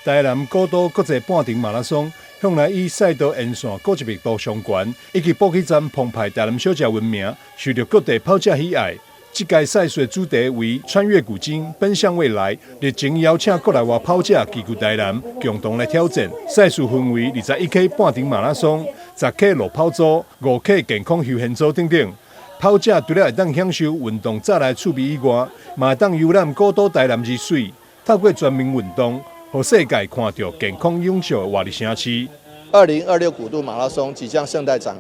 台南古都国际半程马拉松向来以赛道沿线各一密度上悬，以及补给站澎湃台南小吃闻名，受到各地跑者喜爱。这届赛事的主题为穿越古今，奔向未来。日前邀请国内外跑者齐聚台南，共同来挑战。赛事分为21K 半程马拉松、10K 路跑组、5K 健康休闲组等等。跑者除了会当享受运动带来趣味以外，嘛会当游览古都台南之水，透过全民运动，让世界看到健康永续的活力城市。2026古都马拉松即将盛大展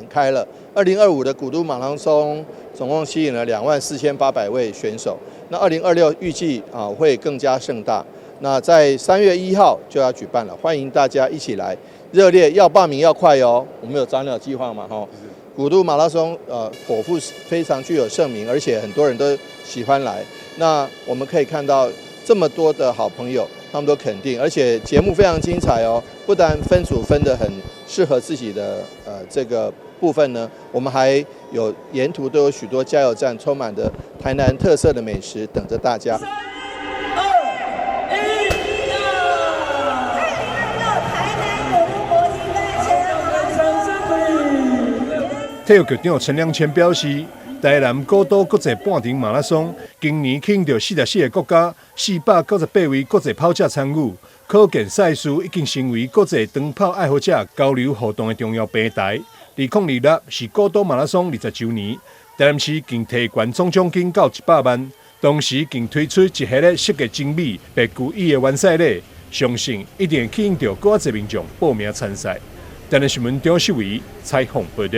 开了。2025的古都马拉松总共吸引了24800位选手。那2026预计会更加盛大。那在3月1号就要举办了，欢迎大家一起来，热烈要报名要快哦。我们有早鸟计划嘛？古都马拉松颇负非常具有盛名，而且很多人都喜欢来。那我们可以看到这么多的好朋友，他们都肯定，而且节目非常精彩哦。不但分组分得很适合自己的这个部分呢，我们还有沿途都有许多加油站，充满着台南特色的美食等着大家。体育局长陈良谦表示，台南古都国际半程马拉松今年吸引到44个国家498位国际跑者参与，可见赛事已经成为国际长跑爱好者交流互动的重要平台。2026是古都马拉松20周年，台南市更提悬总奖金到100万，同时更推出一系列设计精美、别具意义的完赛礼，相信一定会吸引到更多民众报名参赛。台南新闻张世伟采访报道。